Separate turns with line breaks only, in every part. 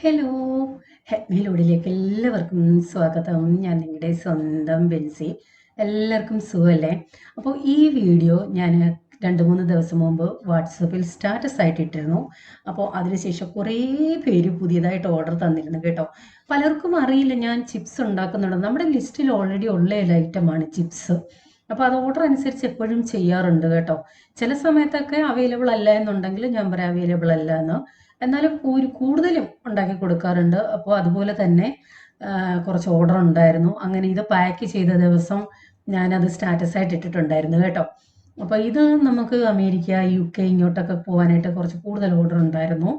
Hello! ഹെഗ്മിലോഡിലേക്ക് എല്ലാവർക്കും സ്വാഗതം. ഞാൻ നിങ്ങളുടെ സ്വന്തം ബെൻസി. എല്ലാവർക്കും സുഖമല്ലേ? അപ്പോൾ ഈ വീഡിയോ ഞാൻ 2-3 ദിവസം മുമ്പ് വാട്സപ്പിൽ സ്റ്റാറ്റസ് ആയിട്ട് ഇട്ടിരുന്നു. അപ്പോൾ അതിനുശേഷം കുറേ പേര് പുതിയതായിട്ട് ഓർഡർ തന്നിരുന്നു കേട്ടോ. പലർക്കും അറിയില്ല ഞാൻ ചിപ്സ് ഉണ്ടാക്കുന്നുണ്ട്. നമ്മുടെ ലിസ്റ്റിൽ ഓൾറെഡി ഉള്ള ഒരു ഐറ്റമാണ് ചിപ്സ്. അപ്പോൾ അത് ഓർഡർ അനുസരിച്ച് എപ്പോഴും ചെയ്യാറുണ്ട് കേട്ടോ. ചില സമയത്തൊക്കെ അവൈലബിൾ അല്ല എന്നുണ്ടെങ്കിൽ ഞാൻ പറയാം അവൈലബിൾ അല്ല എന്ന്. എന്നാലും കൂടുതലും ഉണ്ടാക്കി കൊടുക്കാറുണ്ട്. അപ്പോൾ അതുപോലെ തന്നെ കുറച്ച് ഓർഡർ ഉണ്ടായിരുന്നു. അങ്ങനെ ഇത് പാക്ക് ചെയ്ത ദിവസം ഞാനത് സ്റ്റാറ്റസ് ആയിട്ട് ഇട്ടിട്ടുണ്ടായിരുന്നു കേട്ടോ. അപ്പോൾ ഇത് നമുക്ക് അമേരിക്ക, UK ഇങ്ങോട്ടൊക്കെ പോകാനായിട്ട് കുറച്ച് കൂടുതൽ ഓർഡർ ഉണ്ടായിരുന്നു.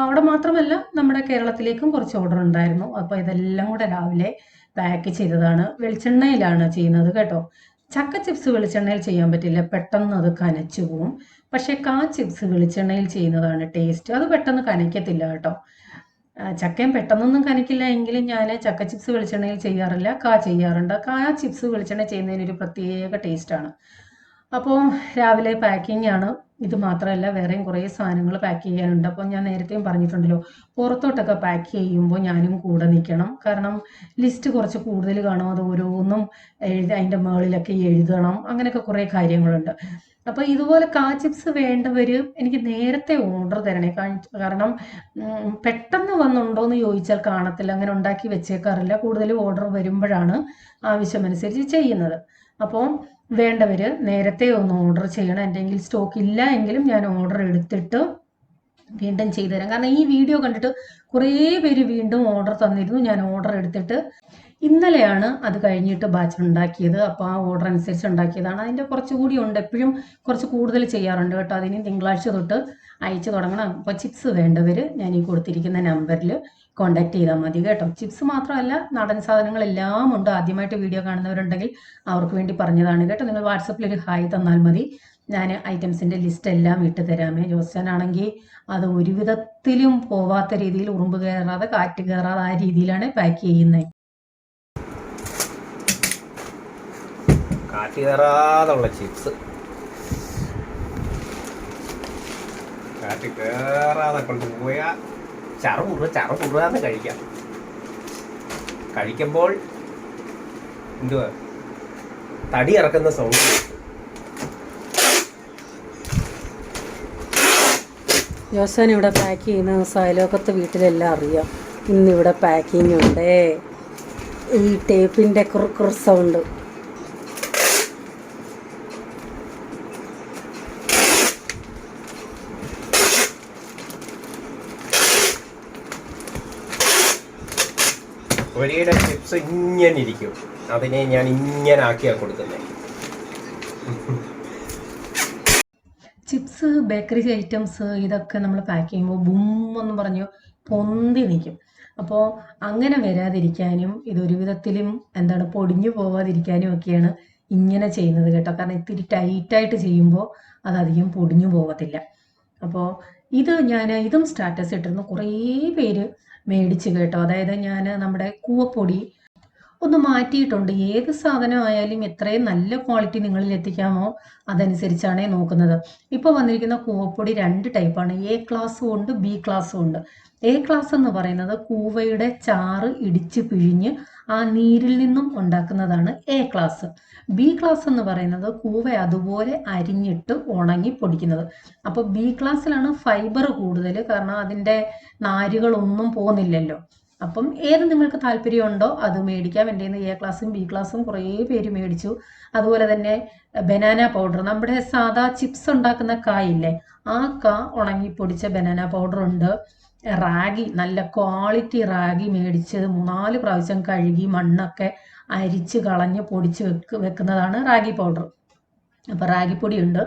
അവിടെ മാത്രമല്ല നമ്മുടെ കേരളത്തിലേക്കും കുറച്ച് ഓർഡർ ഉണ്ടായിരുന്നു. അപ്പോൾ ഇതെല്ലാം കൂടെ രാവിലെ പാക്ക് ചെയ്തതാണ്. വെളിച്ചെണ്ണയിലാണ് ചെയ്യുന്നത് കേട്ടോ. ചക്ക ചിപ്സ് വെളിച്ചെണ്ണയിൽ ചെയ്യാൻ പറ്റില്ല, പെട്ടെന്ന് അത് കനച്ചു പോവും. പക്ഷേ ചിപ്സ് വെളിച്ചെണ്ണയിൽ ചെയ്യുന്നതാണ് ടേസ്റ്റ്. അത് പെട്ടെന്ന് കനക്കത്തില്ല കേട്ടോ. ചക്കയും പെട്ടെന്നൊന്നും കനക്കില്ല എങ്കിലും ഞാൻ ചക്ക ചിപ്സ് വെളിച്ചെണ്ണയിൽ ചെയ്യാറില്ല, ചെയ്യാറുണ്ട്. ചിപ്സ് വെളിച്ചെണ്ണ ചെയ്യുന്നതിനൊരു പ്രത്യേക ടേസ്റ്റാണ്. അപ്പോൾ രാവിലെ പാക്കിംഗ് ആണ്. ഇത് മാത്രമല്ല വേറെയും കുറേ സാധനങ്ങൾ പാക്ക് ചെയ്യാനുണ്ട്. അപ്പോൾ ഞാൻ നേരത്തെയും പറഞ്ഞിട്ടുണ്ടല്ലോ, പുറത്തോട്ടൊക്കെ പാക്ക് ചെയ്യുമ്പോൾ ഞാനും കൂടെ നിൽക്കണം. കാരണം ലിസ്റ്റ് കുറച്ച് കൂടുതൽ കാണും, അത് ഓരോന്നും അതിൻ്റെ മുകളിലൊക്കെ എഴുതണം, അങ്ങനെയൊക്കെ കുറേ കാര്യങ്ങളുണ്ട്. അപ്പോൾ ഇതുപോലെ ചിപ്സ് വേണ്ടവർ എനിക്ക് നേരത്തെ ഓർഡർ തരണേ. കാരണം പെട്ടെന്ന് വന്നുണ്ടോയെന്ന് ചോദിച്ചാൽ കാണത്തില്ല, അങ്ങനെ ഉണ്ടാക്കി വെച്ചേക്കാറില്ല. കൂടുതൽ ഓർഡർ വരുമ്പോഴാണ് ആവശ്യമനുസരിച്ച് ചെയ്യുന്നത്. അപ്പോൾ വേണ്ടവർ നേരത്തെ ഒന്ന് ഓർഡർ ചെയ്യണം. എൻ്റെ സ്റ്റോക്ക് ഇല്ല എങ്കിലും ഞാൻ ഓർഡർ എടുത്തിട്ട് വീണ്ടും ചെയ്തു തരാം. കാരണം ഈ വീഡിയോ കണ്ടിട്ട് കുറേ പേര് വീണ്ടും ഓർഡർ തന്നിരുന്നു. ഞാൻ ഓർഡർ എടുത്തിട്ട് ഇന്നലെയാണ് അത് കഴിഞ്ഞിട്ട് ബാച്ച് ഉണ്ടാക്കിയത്. അപ്പോൾ ആ ഓർഡർ അനുസരിച്ച് ഉണ്ടാക്കിയതാണ്. അതിൻ്റെ കുറച്ചുകൂടി ഉണ്ട്, എപ്പോഴും കുറച്ച് കൂടുതൽ ചെയ്യാറുണ്ട് കേട്ടോ. അതിന് തിങ്കളാഴ്ച തൊട്ട് അയച്ചു തുടങ്ങണം. അപ്പോൾ ചിപ്സ് വേണ്ടവർ ഞാൻ ഈ കൊടുത്തിരിക്കുന്ന നമ്പറിൽ കോൺടാക്ട് ചെയ്താൽ മതി കേട്ടോ. ചിപ്സ് മാത്രമല്ല, നാടൻ സാധനങ്ങളെല്ലാം ഉണ്ട്. ആദ്യമായിട്ട് വീഡിയോ കാണുന്നവരുണ്ടെങ്കിൽ അവർക്ക് വേണ്ടി പറഞ്ഞതാണ് കേട്ടോ. നിങ്ങൾ വാട്സപ്പിൽ ഒരു ഹായ് തന്നാൽ മതി, ഞാൻ ഐറ്റംസിൻ്റെ ലിസ്റ്റ് എല്ലാം ഇട്ട് തരാമേ. ജോസാനാണെങ്കിൽ അത് ഒരു വിധത്തിലും പോവാത്ത രീതിയിൽ, ഉറുമ്പ് കയറാതെ കാറ്റ് കയറാതെ ആ രീതിയിലാണ് പാക്ക് ചെയ്യുന്നത്.
കാറ്റ് കയറാതുള്ള ചിപ്സ്, കാറ്റ് കയറാതെ കൊണ്ടുപോയാൽ ചറപുറാന്ന് കഴിക്കാം. കഴിക്കുമ്പോൾ എന്തുവാ തടി ഇറക്കുന്ന സൗണ്ട്.
ജോസാൻ ഇവിടെ പാക്ക് ചെയ്യുന്ന അയലോക്കത്തെ വീട്ടിലെല്ലാം അറിയാം. ഇന്നിവിടെ പാക്കിംഗ് ഉണ്ട്. ഈ ടേപ്പിൻ്റെ കുറുക്കുർ സൗണ്ട്.
ഒരേടെ ചിപ്സ് ഇങ്ങനെ ഇരിക്കും, അതിനെ ഞാൻ ഇങ്ങനെ ആക്കിയാ കൊടുക്കുന്നത്.
ചിപ്സ്, ബേക്കറി ഐറ്റംസ് ഇതൊക്കെ നമ്മൾ പാക്ക് ചെയ്യുമ്പോൾ ബും എന്ന് പറഞ്ഞു പൊന്തി നിൽക്കും. അപ്പോൾ അങ്ങനെ വരാതിരിക്കാനും ഇതൊരു വിധത്തിലും പൊടിഞ്ഞു പോവാതിരിക്കാനും ഒക്കെയാണ് ഇങ്ങനെ ചെയ്യുന്നത് കേട്ടോ. കാരണം ഇത്തിരി ടൈറ്റായിട്ട് ചെയ്യുമ്പോൾ അതധികം പൊടിഞ്ഞു പോകത്തില്ല. അപ്പോൾ ഇതും സ്റ്റാറ്റസ് ഇട്ടിരുന്നു. കുറേ പേര് മേടിച്ച് കേട്ടോ. അതായത് ഞാൻ നമ്മുടെ കൂവപ്പൊടി ഒന്ന് മാറ്റിയിട്ടുണ്ട്. ഏത് സാധനമായാലും എത്രയും നല്ല ക്വാളിറ്റി നിങ്ങളിൽ എത്തിക്കാമോ അതനുസരിച്ചാണ് നോക്കുന്നത്. ഇപ്പോൾ വന്നിരിക്കുന്ന കൂവപ്പൊടി 2 ടൈപ്പാണ്. A ക്ലാസ്സും ഉണ്ട്, B ക്ലാസ്സും ഉണ്ട്. A ക്ലാസ് എന്ന് പറയുന്നത് കൂവയുടെ ചാറ് ഇടിച്ച് പിഴിഞ്ഞ് ആ നീരിൽ നിന്നും ഉണ്ടാക്കുന്നതാണ് A ക്ലാസ്. B ക്ലാസ് എന്ന് പറയുന്നത് കൂവ അതുപോലെ അരിഞ്ഞിട്ട് ഉണങ്ങി പൊടിക്കുന്നത്. അപ്പോൾ B ക്ലാസ്സിലാണ് ഫൈബർ കൂടുതൽ, കാരണം അതിൻ്റെ നാരുകളൊന്നും പോകുന്നില്ലല്ലോ. അപ്പം ഏത് നിങ്ങൾക്ക് താല്പര്യമുണ്ടോ അത് മേടിക്കാം. എൻ്റെ A ക്ലാസ്സും B ക്ലാസ്സും കുറേ പേര് മേടിച്ചു. അതുപോലെ തന്നെ ബനാന പൗഡർ, നമ്മുടെ സാധാ ചിപ്സ് ഉണ്ടാക്കുന്ന കായില്ലേ, ആ ഉണങ്ങി പൊടിച്ച ബനാന പൗഡർ ഉണ്ട്. റാഗി, നല്ല ക്വാളിറ്റി റാഗി മേടിച്ച് 3-4 പ്രാവശ്യം കഴുകി മണ്ണൊക്കെ അരിച്ച് കളഞ്ഞ് പൊടിച്ച് വെക്കുന്നതാണ് റാഗി പൗഡർ. അപ്പോൾ റാഗിപ്പൊടി ഉണ്ട്.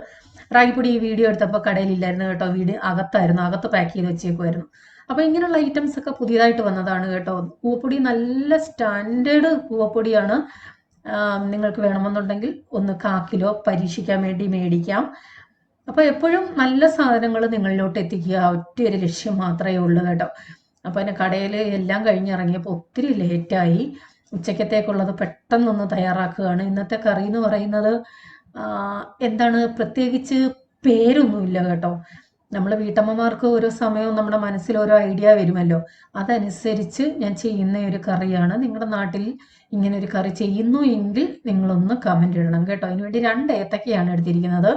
റാഗിപ്പൊടി ഈ വീഡിയോ എടുത്തപ്പോൾ കടയിലില്ലായിരുന്നു കേട്ടോ. അകത്തായിരുന്നു, അകത്ത് പാക്ക് ചെയ്ത് വെച്ചേക്കുമായിരുന്നു. അപ്പോൾ ഇങ്ങനെയുള്ള ഐറ്റംസ് ഒക്കെ പുതിയതായിട്ട് വന്നതാണ് കേട്ടോ. കൂവപ്പൊടി നല്ല സ്റ്റാൻഡേർഡ് കൂവപ്പൊടിയാണ്. നിങ്ങൾക്ക് വേണമെന്നുണ്ടെങ്കിൽ 1/4 കിലോ പരീക്ഷിക്കാൻ വേണ്ടി മേടിക്കാം. അപ്പോൾ എപ്പോഴും നല്ല സാധനങ്ങൾ നിങ്ങളിലോട്ട് എത്തിക്കുക, ഒറ്റയൊരു ലക്ഷ്യം മാത്രമേ ഉള്ളൂ കേട്ടോ. അപ്പോൾ എന്നെ കടയിൽ എല്ലാം കഴിഞ്ഞിറങ്ങിയപ്പോൾ ഒത്തിരി ലേറ്റായി. ഉച്ചക്കത്തേക്കുള്ളത് പെട്ടെന്നൊന്ന് തയ്യാറാക്കുകയാണ്. ഇന്നത്തെ കറി എന്ന് പറയുന്നത് പ്രത്യേകിച്ച് പേരൊന്നുമില്ല കേട്ടോ. നമ്മൾ വീട്ടമ്മമാർക്ക് ഓരോ സമയവും നമ്മുടെ മനസ്സിൽ ഓരോ ഐഡിയ വരുമല്ലോ, അതനുസരിച്ച് ഞാൻ ചെയ്യുന്ന ഒരു കറിയാണ്. നിങ്ങളുടെ നാട്ടിൽ ഇങ്ങനെ ഒരു കറി ചെയ്യുന്നു എങ്കിൽ നിങ്ങളൊന്ന് കമൻ്റ് ഇടണം കേട്ടോ. അതിനുവേണ്ടി 2 ഏത്തക്കയാണ് എടുത്തിരിക്കുന്നത്.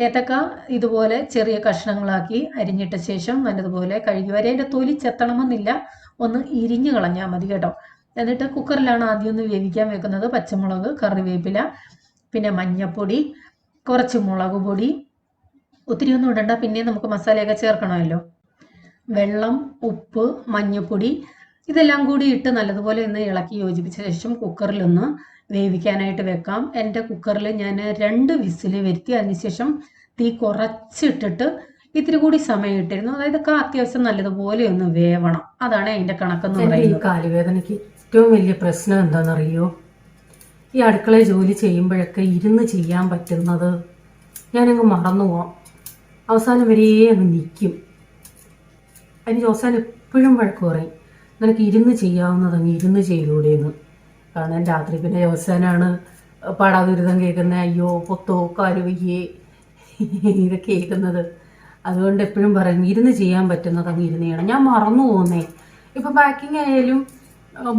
ഏത്തക്ക ഇതുപോലെ ചെറിയ കഷ്ണങ്ങളാക്കി അരിഞ്ഞിട്ട ശേഷം നല്ലതുപോലെ കഴുകി വരെ അതിൻ്റെ തൊലി ചെത്തണമെന്നില്ല, ഒന്ന് ഇരിഞ്ഞു കളഞ്ഞാൽ മതി കേട്ടോ. എന്നിട്ട് കുക്കറിലാണ് ആദ്യം ഒന്ന് വേവിക്കാൻ വെക്കുന്നത്. പച്ചമുളക്, കറിവേപ്പില, പിന്നെ മഞ്ഞൾപ്പൊടി, കുറച്ച് മുളക് പൊടി, ഒത്തിരി ഒന്നും ഇടണ്ട, പിന്നെ നമുക്ക് മസാലയൊക്കെ ചേർക്കണമല്ലോ. വെള്ളം, ഉപ്പ്, മഞ്ഞൾപ്പൊടി ഇതെല്ലാം കൂടി ഇട്ട് നല്ലതുപോലെ ഒന്ന് ഇളക്കി യോജിപ്പിച്ച ശേഷം കുക്കറിലൊന്ന് വേവിക്കാനായിട്ട് വെക്കാം. എൻ്റെ കുക്കറിൽ ഞാൻ 2 വിസിൽ വരുത്തി. അതിനുശേഷം തീ കുറച്ചിട്ടിട്ട് ഇത്തിരി കൂടി സമയം ഇട്ടിരുന്നു. അതായത് അത്യാവശ്യം നല്ലതുപോലെ ഒന്ന് വേവണം. അതാണ് അതിൻ്റെ കണക്കെന്ന് പറയുന്നത്.
ഈ കാലുവേദനയ്ക്ക് ഏറ്റവും വലിയ പ്രശ്നം എന്താണെന്നറിയോ? ഈ അടുക്കളയിൽ ജോലി ചെയ്യുമ്പോഴൊക്കെ ഇരുന്ന് ചെയ്യാൻ പറ്റുന്നത് ഞാനങ്ങ് മറന്നു പോവാം. അവസാനം വരെ അങ്ങ് നിൽക്കും. അതിന് ജോസാൻ എപ്പോഴും വഴക്ക് പറയും, നിനക്ക് ഇരുന്ന് ചെയ്യാവുന്നത് അങ്ങ് ഇരുന്ന് ചെയ്തൂടെയെന്ന്. കാരണം രാത്രി പിന്നെ ജോസാനാണ് പാടാദുരിതം കേൾക്കുന്നത്. അയ്യോ പൊത്തോ കാലുവയ്യേ ഇതൊക്കെ കേൾക്കുന്നത്. അതുകൊണ്ട് എപ്പോഴും പറയും ഇരുന്ന് ചെയ്യാൻ പറ്റുന്നത് അങ്ങ് ഇരുന്ന് ചെയ്യണം. ഞാൻ മറന്നു പോകുന്നേ. ഇപ്പം പാക്കിംഗ് ആയാലും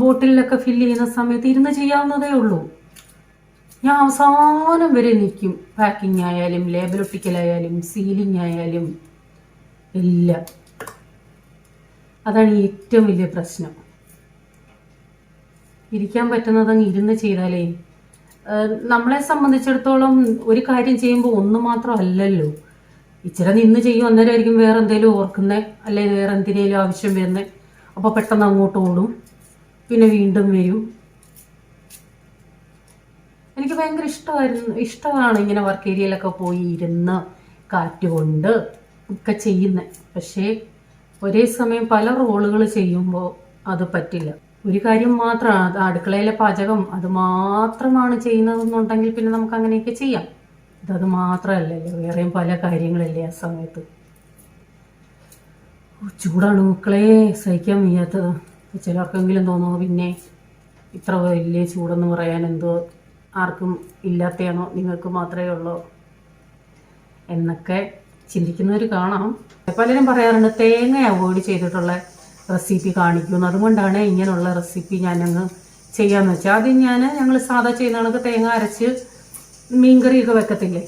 ബോട്ടിലൊക്കെ ഫില്ല് ചെയ്യുന്ന സമയത്ത് ഇരുന്ന് ചെയ്യാവുന്നതേ ഉള്ളൂ. ഞാൻ അവസാനം വരെ നിൽക്കും. പാക്കിംഗ് ആയാലും ലേബൽ ഒട്ടിക്കലായാലും സീലിംഗ് ആയാലും എല്ലാം. അതാണ് ഏറ്റവും വലിയ പ്രശ്നം. ഇരിക്കാൻ പറ്റുന്നതങ്ങ് ഇരുന്ന് ചെയ്താലേ നമ്മളെ സംബന്ധിച്ചിടത്തോളം ഒരു കാര്യം ചെയ്യുമ്പോൾ ഒന്ന് മാത്രമല്ലല്ലോ. ഇച്ചിരി നിന്ന് ചെയ്യും, അന്നേരമായിരിക്കും വേറെ എന്തെങ്കിലും ഓർക്കുന്നത്, അല്ലെങ്കിൽ വേറെ എന്തിനേലും ആവശ്യം വരുന്നത്. അപ്പോൾ പെട്ടെന്ന് അങ്ങോട്ട് ഓടും, പിന്നെ വീണ്ടും വരും. എനിക്ക് ഭയങ്കര ഇഷ്ടമാണ് ഇങ്ങനെ വർക്ക് ഏരിയയിലൊക്കെ പോയി ഇരുന്ന് കാറ്റ് കൊണ്ട് ഒക്കെ ചെയ്യുന്നത്. പക്ഷേ ഒരേ സമയം പല റോളുകൾ ചെയ്യുമ്പോൾ അത് പറ്റില്ല. ഒരു കാര്യം മാത്രമാണ് അടുക്കളയിലെ പാചകം, അത് മാത്രമാണ് ചെയ്യുന്നതെന്നുണ്ടെങ്കിൽ പിന്നെ നമുക്ക് അങ്ങനെയൊക്കെ ചെയ്യാം. ഇതത് മാത്രമല്ലല്ലോ, വേറെയും പല കാര്യങ്ങളല്ലേ ആ സമയത്ത്. ചൂടാണ് മക്കളെ, സഹിക്കാൻ വയ്യാത്തത്. ചിലർക്കെങ്കിലും തോന്നുന്നു പിന്നെ ഇത്ര വലിയ ചൂടെന്ന് പറയാൻ എന്തോ ആർക്കും ഇല്ലാത്തയാണോ, നിങ്ങൾക്ക് മാത്രമേ ഉള്ളൂ എന്നൊക്കെ ചിന്തിക്കുന്നവർ കാണാം. പലരും പറയാറുണ്ട് തേങ്ങ അവോയ്ഡ് ചെയ്തിട്ടുള്ള റെസിപ്പി കാണിക്കുന്നു. അതുകൊണ്ടാണ് ഇങ്ങനെയുള്ള റെസിപ്പി ഞാനങ്ങ് ചെയ്യാമെന്ന് വെച്ചാൽ. ആദ്യം ഞങ്ങൾ സാധാ ചെയ്യുന്ന കണക്ക് തേങ്ങ അരച്ച് മീൻകറിയൊക്കെ വെക്കത്തില്ലേ,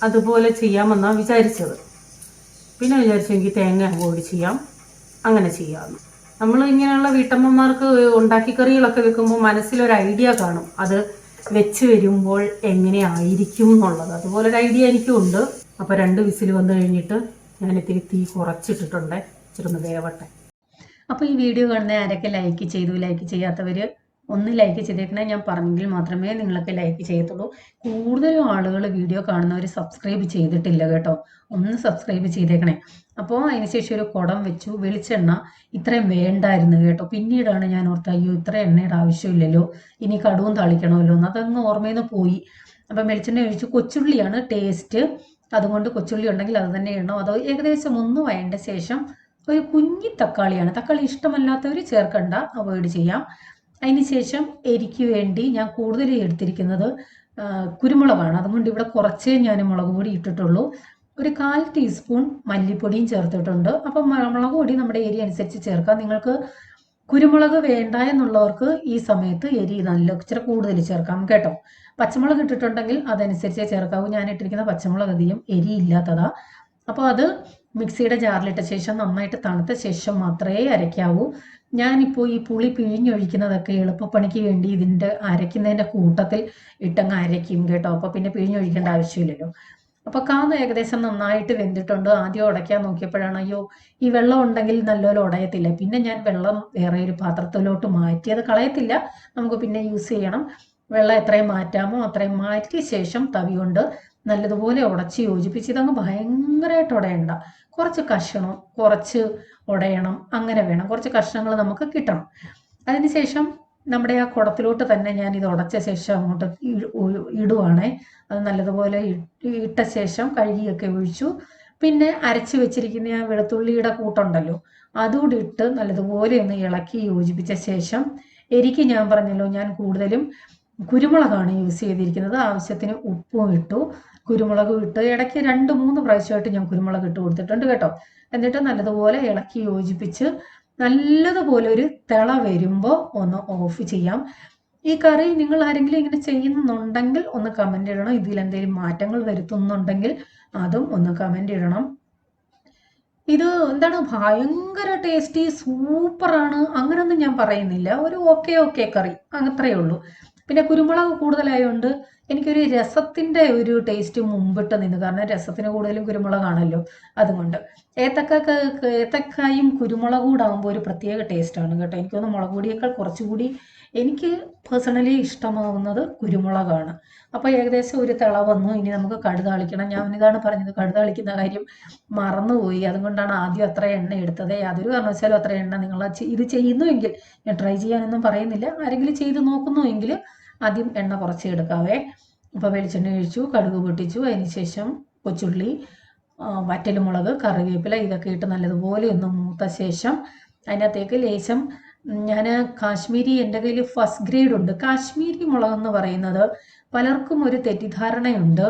അതുപോലെ ചെയ്യാമെന്നാണ് വിചാരിച്ചത്. പിന്നെ വിചാരിച്ചെങ്കിൽ തേങ്ങ അവോയ്ഡ് ചെയ്യാം, അങ്ങനെ ചെയ്യാമെന്ന്. നമ്മൾ ഇങ്ങനെയുള്ള വീട്ടമ്മമാർക്ക് ഉണ്ടാക്കി കറികളൊക്കെ വെക്കുമ്പോൾ മനസ്സിലൊരു ഐഡിയ കാണും, അത് വെച്ച് വരുമ്പോൾ എങ്ങനെയായിരിക്കും എന്നുള്ളത്. അതുപോലൊരു ഐഡിയ എനിക്കും ഉണ്ട്. അപ്പോൾ 2 വിസിൽ വന്നു കഴിഞ്ഞിട്ട് ഞാൻ ഇത്തിരി തീ കുറച്ചിട്ടിട്ടുണ്ട്, ഇച്ചിരി വേവട്ടെ.
അപ്പോൾ ഈ വീഡിയോ കാണുന്ന ആരൊക്കെ ലൈക്ക് ചെയ്തു, ലൈക്ക് ചെയ്യാത്തവർ ഒന്ന് ലൈക്ക് ചെയ്തേക്കണേ. ഞാൻ പറഞ്ഞെങ്കിൽ മാത്രമേ നിങ്ങളൊക്കെ ലൈക്ക് ചെയ്യത്തുള്ളൂ. കൂടുതലും ആളുകൾ വീഡിയോ കാണുന്നവർ സബ്സ്ക്രൈബ് ചെയ്തിട്ടില്ല കേട്ടോ, ഒന്ന് സബ്സ്ക്രൈബ് ചെയ്തേക്കണേ. അപ്പോൾ അതിനുശേഷം ഒരു കുടം വെച്ചു. വെളിച്ചെണ്ണ ഇത്രയും വേണ്ടായിരുന്നു കേട്ടോ. പിന്നീടാണ് ഞാൻ ഓർത്ത് അയ്യോ ഇത്ര എണ്ണയുടെ ആവശ്യമില്ലല്ലോ, ഇനി കടുവും തളിക്കണമല്ലോ എന്ന്. അതങ്ങ് ഓർമ്മയിൽ നിന്ന് പോയി. അപ്പം വെളിച്ചെണ്ണ ഒഴിച്ചു. കൊച്ചുള്ളിയാണ് ടേസ്റ്റ്, അതുകൊണ്ട് കൊച്ചുള്ളി ഉണ്ടെങ്കിൽ അത് തന്നെ ഇടണം. അത് ഏകദേശം ഒന്ന് വഴണ്ട ശേഷം ഒരു കുഞ്ഞി തക്കാളിയാണ്. തക്കാളി ഇഷ്ടമല്ലാത്തവർ ചേർക്കണ്ട, അവോയ്ഡ് ചെയ്യാം. അതിനുശേഷം എരിക്ക് വേണ്ടി ഞാൻ കൂടുതൽ എടുത്തിരിക്കുന്നത് കുരുമുളകാണ്. അതുകൊണ്ട് ഇവിടെ കുറച്ചേ ഞാൻ മുളക് പൊടി ഇട്ടിട്ടുള്ളൂ. ഒരു 1/4 ടീസ്പൂൺ മല്ലിപ്പൊടിയും ചേർത്തിട്ടുണ്ട്. അപ്പം മുളക് പൊടി നമ്മുടെ എരി അനുസരിച്ച് ചേർക്കാം. നിങ്ങൾക്ക് കുരുമുളക് വേണ്ട എന്നുള്ളവർക്ക് ഈ സമയത്ത് എരി നല്ല ഇച്ചിരി കൂടുതൽ ചേർക്കാം കേട്ടോ. പച്ചമുളക് ഇട്ടിട്ടുണ്ടെങ്കിൽ അതനുസരിച്ചേ ചേർക്കാവൂ. ഞാൻ ഇട്ടിരിക്കുന്ന പച്ചമുളക് അധികം എരി ഇല്ലാത്തതാ. അപ്പോൾ അത് മിക്സിയുടെ ജാറിലിട്ട ശേഷം നന്നായിട്ട് തണുത്ത ശേഷം മാത്രമേ അരയ്ക്കാവൂ. ഞാനിപ്പോൾ ഈ പുളി പിഴിഞ്ഞൊഴിക്കുന്നതൊക്കെ എളുപ്പപ്പണിക്ക് വേണ്ടി ഇതിൻ്റെ അരയ്ക്കുന്നതിൻ്റെ കൂട്ടത്തിൽ ഇട്ടങ്ങ് അരയ്ക്കും കേട്ടോ. അപ്പോൾ പിന്നെ പിഴിഞ്ഞൊഴിക്കേണ്ട ആവശ്യമില്ലല്ലോ. അപ്പോൾ കാന്ന് ഏകദേശം നന്നായിട്ട് വെന്തിട്ടുണ്ട്. ആദ്യം ഉടയ്ക്കാൻ നോക്കിയപ്പോഴാണ് അയ്യോ ഈ വെള്ളം ഉണ്ടെങ്കിൽ നല്ലപോലെ ഉടയത്തില്ല. പിന്നെ ഞാൻ വെള്ളം വേറെ ഒരു പാത്രത്തിലോട്ട് മാറ്റി, അത് കളയത്തില്ല, നമുക്ക് പിന്നെ യൂസ് ചെയ്യണം. വെള്ളം എത്രയും മാറ്റാമോ അത്രയും മാറ്റിയ ശേഷം തവി കൊണ്ട് നല്ലതുപോലെ ഉടച്ച് യോജിപ്പിച്ച്. ഇതങ്ങ് ഭയങ്കരമായിട്ട് ഉടയണ്ട, കുറച്ച് കഷ്ണം കുറച്ച് ഉടയണം, അങ്ങനെ വേണം. കുറച്ച് കഷ്ണങ്ങൾ നമുക്ക് കിട്ടണം. അതിനുശേഷം നമ്മുടെ ആ കുടത്തിലോട്ട് തന്നെ ഞാൻ ഇത് ഉടച്ച ശേഷം അങ്ങോട്ട് ഇടുവാണേ. അത് നല്ലതുപോലെ ഇട്ട ശേഷം കഴുകിയൊക്കെ ഒഴിച്ചു. പിന്നെ അരച്ച് വെച്ചിരിക്കുന്ന ആ വെളുത്തുള്ളിയുടെ കൂട്ടുണ്ടല്ലോ, അതുകൂടി ഇട്ട് നല്ലതുപോലെ ഒന്ന് ഇളക്കി യോജിപ്പിച്ച ശേഷം എരിക്ക് ഞാൻ പറഞ്ഞല്ലോ ഞാൻ കൂടുതലും കുരുമുളകാണ് യൂസ് ചെയ്തിരിക്കുന്നത്. ആവശ്യത്തിന് ഉപ്പും ഇട്ടു, കുരുമുളകും ഇട്ട് ഇടയ്ക്ക് 2-3 പ്രാവശ്യമായിട്ട് ഞാൻ കുരുമുളക് ഇട്ട് കൊടുത്തിട്ടുണ്ട് കേട്ടോ. എന്നിട്ട് നല്ലതുപോലെ ഇളക്കി യോജിപ്പിച്ച് നല്ലതുപോലെ ഒരു തിള വരുമ്പോൾ ഒന്ന് ഓഫ് ചെയ്യാം. ഈ കറി നിങ്ങൾ ആരെങ്കിലും ഇങ്ങനെ ചെയ്യുന്നുണ്ടെങ്കിൽ ഒന്ന് കമൻ്റ് ഇടണം. ഇതിലെന്തെങ്കിലും മാറ്റങ്ങൾ വരുത്തുന്നുണ്ടെങ്കിൽ അതും ഒന്ന് കമൻ്റ് ഇടണം. ഇത് എന്താണ് ഭയങ്കര ടേസ്റ്റി സൂപ്പറാണ് അങ്ങനെയൊന്നും ഞാൻ പറയുന്നില്ല. ഒരു ഓക്കെ കറി അത്രയേ ഉള്ളൂ. പിന്നെ കുരുമുളക് കൂടുതലായതുകൊണ്ട് എനിക്കൊരു രസത്തിൻ്റെ ഒരു ടേസ്റ്റ് മുമ്പിട്ട് നിന്ന്, കാരണം രസത്തിന് കൂടുതലും കുരുമുളകാണല്ലോ. അതുകൊണ്ട് ഏത്തക്കായും കുരുമുളക് കൂടാകുമ്പോൾ ഒരു പ്രത്യേക ടേസ്റ്റാണ് കേട്ടോ. എനിക്കൊന്ന് മുളക് പൊടിയേക്കാൾ കുറച്ചുകൂടി എനിക്ക് പേഴ്സണലി ഇഷ്ടമാവുന്നത് കുരുമുളകാണ്. അപ്പോൾ ഏകദേശം ഒരു തിള വന്നു. ഇനി നമുക്ക് കടുക് താളിക്കണം. ഞാൻ ഇതാണ് പറഞ്ഞത്, കടുക് താളിക്കുന്ന കാര്യം മറന്നുപോയി. അതുകൊണ്ടാണ് ആദ്യം അത്ര എണ്ണ എടുത്തത്. യാതൊരു കാരണവശാലും അത്ര എണ്ണ നിങ്ങൾ ഇത് ചെയ്യുന്നുവെങ്കിൽ, ഞാൻ ട്രൈ ചെയ്യാനൊന്നും പറയുന്നില്ല, ആരെങ്കിലും ചെയ്ത് നോക്കുന്നുവെങ്കിൽ ആദ്യം എണ്ണ കുറച്ച് എടുക്കാവേ. അപ്പോൾ വെളിച്ചെണ്ണ ഒഴിച്ചു, കടുക് പൊട്ടിച്ചു, അതിനുശേഷം കൊച്ചുള്ളി, വറ്റൽമുളക്, കറിവേപ്പില ഇതൊക്കെ ഇട്ട് നല്ലതുപോലെ ഒന്ന് മൂത്ത ശേഷം അതിനകത്തേക്ക് ലേശം ഞാൻ കാശ്മീരി, എൻ്റെ കയ്യിൽ ഫസ്റ്റ് ഗ്രേഡ് ഉണ്ട്. കാശ്മീരി മുളകെന്ന് പറയുന്നത് പലർക്കും ഒരു തെറ്റിദ്ധാരണയുണ്ട്.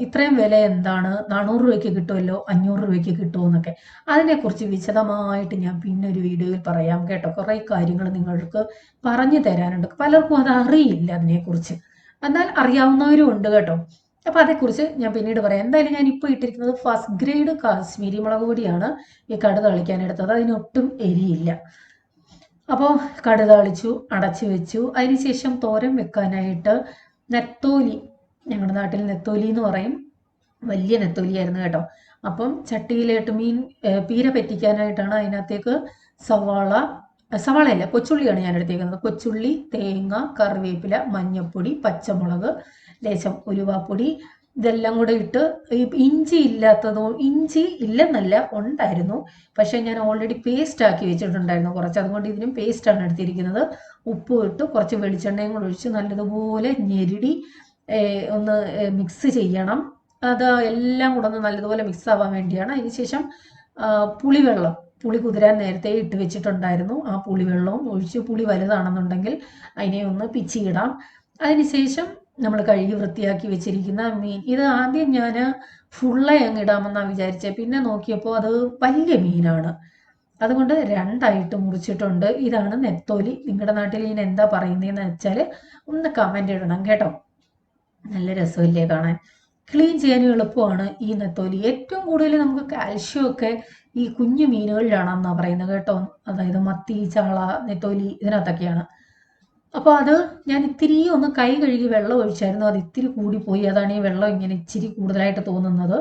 ഇത്രയും വില എന്താണ്, 400 രൂപയ്ക്ക് കിട്ടുമല്ലോ, 500 രൂപയ്ക്ക് കിട്ടുമെന്നൊക്കെ. അതിനെക്കുറിച്ച് വിശദമായിട്ട് ഞാൻ പിന്നെ ഒരു വീഡിയോയിൽ പറയാം കേട്ടോ. കുറേ കാര്യങ്ങൾ നിങ്ങൾക്ക് പറഞ്ഞു തരാനുണ്ട്. പലർക്കും അത് അറിയില്ല അതിനെക്കുറിച്ച്, എന്നാൽ അറിയാവുന്നവരും ഉണ്ട് കേട്ടോ. അപ്പോൾ അതേക്കുറിച്ച് ഞാൻ പിന്നീട് പറയാം. എന്തായാലും ഞാൻ ഇപ്പോൾ ഇട്ടിരിക്കുന്നത് ഫസ്റ്റ് ഗ്രേഡ് കാശ്മീരി മുളക് പൊടിയാണ് ഈ കടുക് താളിക്കാൻ എടുത്തത്. അതിനൊട്ടും എരിയില്ല. അപ്പോൾ കടുക് താളിച്ചു, അടച്ചു വെച്ചു. അതിനുശേഷം തോരൻ വെക്കാനായിട്ട് നെത്തോലി, ഞങ്ങളുടെ നാട്ടിൽ നെത്തോലി എന്ന് പറയും, വലിയ നെത്തോലിയായിരുന്നു കേട്ടോ. അപ്പം ചട്ടിയിലിട്ട് പീര പറ്റിക്കാനായിട്ടാണ് അതിനകത്തേക്ക് സവാളയല്ല കൊച്ചുള്ളിയാണ് ഞാൻ എടുത്തേക്കുന്നത്. കൊച്ചുള്ളി, തേങ്ങ, കറിവേപ്പില, മഞ്ഞൾപ്പൊടി, പച്ചമുളക്, ലേശം ഉലുവാപ്പൊടി ഇതെല്ലാം കൂടെ ഇട്ട്, ഇഞ്ചി ഇല്ലെന്നല്ല, ഉണ്ടായിരുന്നു, പക്ഷേ ഞാൻ ഓൾറെഡി പേസ്റ്റ് ആക്കി വെച്ചിട്ടുണ്ടായിരുന്നു കുറച്ച്, അതുകൊണ്ട് ഇതിനും പേസ്റ്റാണ് എടുത്തിരിക്കുന്നത്. ഉപ്പ് ഇട്ട് കുറച്ച് വെളിച്ചെണ്ണയും കൂടെ ഒഴിച്ച് നല്ലതുപോലെ ഞെരിടി ഒന്ന് മിക്സ് ചെയ്യണം. അത് എല്ലാം കൂടെ ഒന്ന് നല്ലതുപോലെ മിക്സ് ആവാൻ വേണ്ടിയാണ്. അതിനുശേഷം പുളി കുതിരാൻ നേരത്തെ ഇട്ട് വെച്ചിട്ടുണ്ടായിരുന്നു. ആ പുളിവെള്ളവും ഒഴിച്ച്, പുളി വലുതാണെന്നുണ്ടെങ്കിൽ അതിനെ ഒന്ന് പിച്ചിയിടാം. അതിനുശേഷം നമ്മൾ കഴുകി വൃത്തിയാക്കി വെച്ചിരിക്കുന്ന മീൻ, ഇത് ആദ്യം ഞാൻ ഫുള്ളെ അങ്ങ് ഇടാമെന്നാണ് വിചാരിച്ചത്. പിന്നെ നോക്കിയപ്പോൾ അത് വലിയ മീനാണ്, അതുകൊണ്ട് 2ആയിട്ട് മുറിച്ചിട്ടുണ്ട്. ഇതാണ് നെത്തോലി. നിങ്ങളുടെ നാട്ടിൽ ഇതിന് എന്താ പറയുന്നതെന്ന് വെച്ചാൽ ഒന്ന് കമൻ്റ് ഇടണം കേട്ടോ. നല്ല രസമില്ലേ കാണാൻ, ക്ലീൻ ചെയ്യാനും എളുപ്പമാണ് ഈ നെത്തോലി. ഏറ്റവും കൂടുതൽ നമുക്ക് കാൽഷ്യം ഒക്കെ ഈ കുഞ്ഞു മീനുകളിലാണെന്നാണ് പറയുന്നത് കേട്ടോ. അതായത് മത്തി, ചാള, നെത്തോലി ഇതിനകത്തൊക്കെയാണ്. അപ്പോൾ അത് ഞാൻ ഇത്തിരി ഒന്ന് കൈ കഴുകി വെള്ളം ഒഴിച്ചായിരുന്നു, അത് ഇത്തിരി കൂടിപ്പോയി. അതാണ് ഈ വെള്ളം ഇങ്ങനെ ഇച്ചിരി കൂടുതലായിട്ട് തോന്നുന്നത്.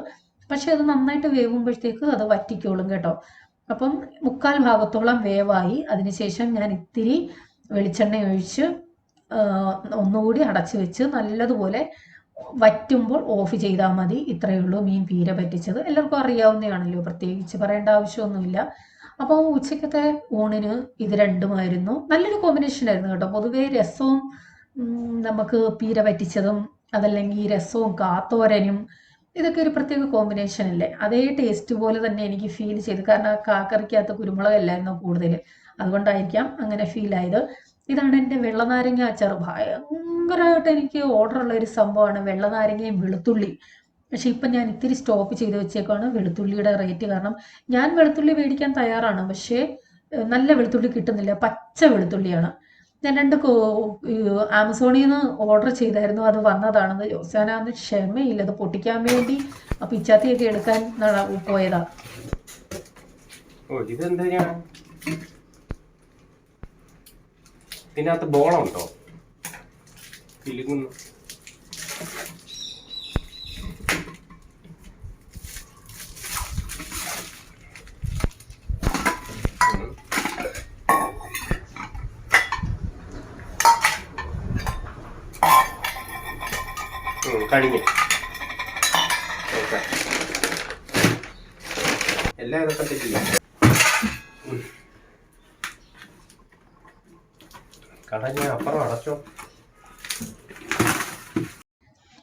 പക്ഷെ അത് നന്നായിട്ട് വേവുമ്പോഴത്തേക്ക് അത് വറ്റിക്കോളും കേട്ടോ. അപ്പം 3/4 ഭാഗത്തോളം വേവായി. അതിനുശേഷം ഞാൻ ഇത്തിരി വെളിച്ചെണ്ണ ഒഴിച്ച് ഒന്നുകൂടി അടച്ചു വെച്ച് നല്ലതുപോലെ വറ്റുമ്പോൾ ഓഫ് ചെയ്താൽ മതി. ഇത്രയേ ഉള്ളൂ മീൻ പീര പറ്റിച്ചത്. എല്ലാവർക്കും അറിയാവുന്നതാണല്ലോ, പ്രത്യേകിച്ച് പറയേണ്ട ആവശ്യമൊന്നുമില്ല. അപ്പോൾ ഉച്ചക്കത്തെ ഊണിന് ഇത് രണ്ടുമായിരുന്നു. നല്ലൊരു കോമ്പിനേഷൻ ആയിരുന്നു കേട്ടോ. പൊതുവേ രസവും നമുക്ക് പീര പറ്റിച്ചതും, അതല്ലെങ്കിൽ രസവും കാത്തോരനും, ഇതൊക്കെ ഒരു പ്രത്യേക കോമ്പിനേഷൻ അല്ലേ. അതേ ടേസ്റ്റ് പോലെ തന്നെ എനിക്ക് ഫീൽ ചെയ്തു. കാരണം കാക്കറിക്കകത്ത് കുരുമുളകല്ലായിരുന്നു കൂടുതൽ, അതുകൊണ്ടായിരിക്കാം അങ്ങനെ ഫീൽ ആയത്. ഇതാണ് എൻ്റെ വെള്ളനാരങ്ങ അച്ചാർ. ഭയങ്കരമായിട്ട് എനിക്ക് ഓർഡറുള്ള ഒരു സംഭവമാണ് വെള്ളനാരങ്ങയും വെളുത്തുള്ളി. പക്ഷെ ഇപ്പം ഞാൻ ഇത്തിരി സ്റ്റോപ്പ് ചെയ്ത് വെച്ചേക്കാണ് വെളുത്തുള്ളിയുടെ റേറ്റ്. കാരണം ഞാൻ വെളുത്തുള്ളി മേടിക്കാൻ തയ്യാറാണ്, പക്ഷേ നല്ല വെളുത്തുള്ളി കിട്ടുന്നില്ല, പച്ച വെളുത്തുള്ളിയാണ്. ഞാൻ 2 ആമസോണിൽ നിന്ന് ഓർഡർ ചെയ്തായിരുന്നു, അത് വന്നതാണെന്ന്. ജോസാനാന്ന് ക്ഷമയില്ല, അത് പൊട്ടിക്കാൻ വേണ്ടി പിച്ചാത്തിയൊക്കെ എടുക്കാൻ പോയതാ.
ഇതിനകത്ത് ബോളുണ്ടോ? കിലുങ്ങുന്നു. കഴിഞ്ഞു. എല്ലാം ഇതൊക്കെ തെറ്റില്ല. കടഞ്ഞ അപ്പുറം അടച്ചോ.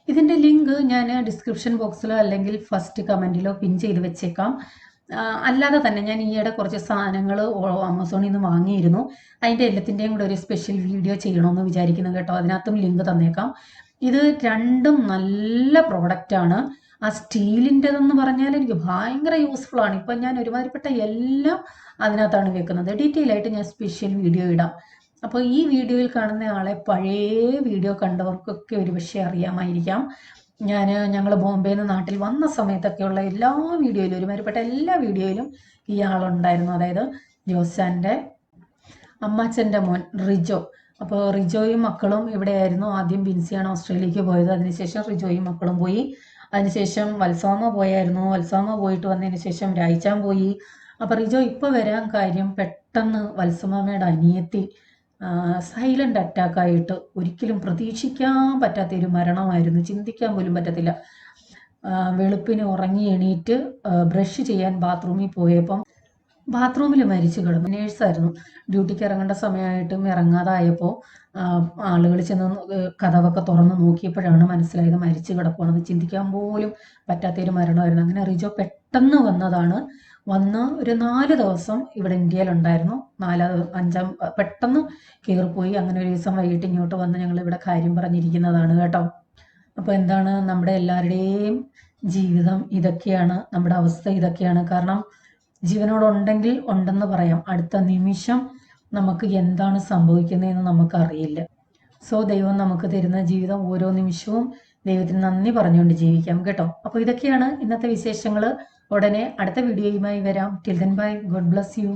ഇതിൻ്റെ ലിങ്ക് ഞാൻ ഡിസ്ക്രിപ്ഷൻ ബോക്സിലോ അല്ലെങ്കിൽ ഫസ്റ്റ് കമൻറ്റിലോ പിൻ ചെയ്ത് വെച്ചേക്കാം. അല്ലാതെ തന്നെ ഞാൻ ഈയിടെ കുറച്ച് സാധനങ്ങൾ ആമസോണിൽ നിന്ന് വാങ്ങിയിരുന്നു. അതിൻ്റെ എല്ലാത്തിൻ്റെയും കൂടെ ഒരു സ്പെഷ്യൽ വീഡിയോ ചെയ്യണമെന്ന് വിചാരിക്കുന്നു കേട്ടോ. അതിനകത്തും ലിങ്ക് തന്നേക്കാം. ഇത് രണ്ടും നല്ല പ്രോഡക്റ്റാണ്. ആ സ്റ്റീലിൻ്റെതെന്ന് പറഞ്ഞാൽ എനിക്ക് ഭയങ്കര യൂസ്ഫുൾ ആണ്. ഇപ്പം ഞാൻ ഒരുമാതിരിപ്പെട്ട എല്ലാം അതിനകത്താണ് വെക്കുന്നത്. ഡീറ്റെയിൽ ആയിട്ട് ഞാൻ സ്പെഷ്യൽ വീഡിയോ ഇടാം. അപ്പോൾ ഈ വീഡിയോയിൽ കാണുന്ന ആളെ പഴയ വീഡിയോ കണ്ടവർക്കൊക്കെ ഒരു പക്ഷേ അറിയാമായിരിക്കാം. ഞങ്ങൾ ബോംബെയിൽ നിന്ന് നാട്ടിൽ വന്ന സമയത്തൊക്കെയുള്ള എല്ലാ വീഡിയോയിലും, ഒരുമാതിരിപ്പെട്ട എല്ലാ വീഡിയോയിലും ഈ ആളുണ്ടായിരുന്നു. അതായത് ജോസാൻ്റെ അമ്മാച്ചൻ്റെ മോൻ റിജോ. അപ്പോൾ റിജോയും മക്കളും ഇവിടെയായിരുന്നു. ആദ്യം ബിൻസിയാണ് ഓസ്ട്രേലിയക്ക് പോയത്. അതിനുശേഷം റിജോയും മക്കളും പോയി. അതിനുശേഷം വത്സാമ പോയായിരുന്നു. വത്സാമ പോയിട്ട് വന്നതിന് ശേഷം രായിച്ചാൻ പോയി. അപ്പോൾ റിജോ ഇപ്പോൾ വരാൻ കാര്യം, പെട്ടെന്ന് വത്സമാമയുടെ അനിയത്തി സൈലൻ്റ് അറ്റാക്കായിട്ട് ഒരിക്കലും പ്രതീക്ഷിക്കാൻ പറ്റാത്തൊരു മരണമായിരുന്നു. ചിന്തിക്കാൻ പോലും പറ്റത്തില്ല. വെളുപ്പിന് ഉറങ്ങി എണീറ്റ് ബ്രഷ് ചെയ്യാൻ ബാത്റൂമിൽ പോയപ്പം ബാത്റൂമിൽ മരിച്ചു കിടന്നു. നേഴ്സായിരുന്നു. ഡ്യൂട്ടിക്ക് ഇറങ്ങേണ്ട സമയമായിട്ടും ഇറങ്ങാതായപ്പോൾ ആളുകൾ ചെന്ന് കതവൊക്കെ തുറന്ന് നോക്കിയപ്പോഴാണ് മനസ്സിലായത് മരിച്ചു കിടക്കുകയാണെന്ന്. ചിന്തിക്കാൻ പോലും പറ്റാത്തൊരു മരണമായിരുന്നു. അങ്ങനെ റിജോ പെട്ടെന്ന് വന്നതാണ്. വന്ന് ഒരു 4 ദിവസം ഇവിടെ ഇന്ത്യയിലുണ്ടായിരുന്നു. 5 പെട്ടെന്ന് കയറിപ്പോയി. അങ്ങനെ ഒരു ദിവസം വൈകിട്ട് ഇങ്ങോട്ട് വന്ന് ഞങ്ങൾ ഇവിടെ കാര്യം പറഞ്ഞിരിക്കുന്നതാണ് കേട്ടോ. അപ്പോൾ എന്താണ്, നമ്മുടെ എല്ലാവരുടെയും ജീവിതം ഇതൊക്കെയാണ്, നമ്മുടെ അവസ്ഥ ഇതൊക്കെയാണ്. കാരണം ജീവനോടുണ്ടെങ്കിൽ ഉണ്ടെന്ന് പറയാം, അടുത്ത നിമിഷം നമുക്ക് എന്താണ് സംഭവിക്കുന്നതെന്ന് നമുക്കറിയില്ല. സോ ദൈവം നമുക്ക് തരുന്ന ജീവിതം ഓരോ നിമിഷവും ദൈവത്തിന് നന്ദി പറഞ്ഞുകൊണ്ട് ജീവിക്കാം കേട്ടോ. അപ്പോൾ ഇതൊക്കെയാണ് ഇന്നത്തെ വിശേഷങ്ങൾ. ഉടനെ അടുത്ത വീഡിയോയുമായി വരാം. Till then bye. God bless you.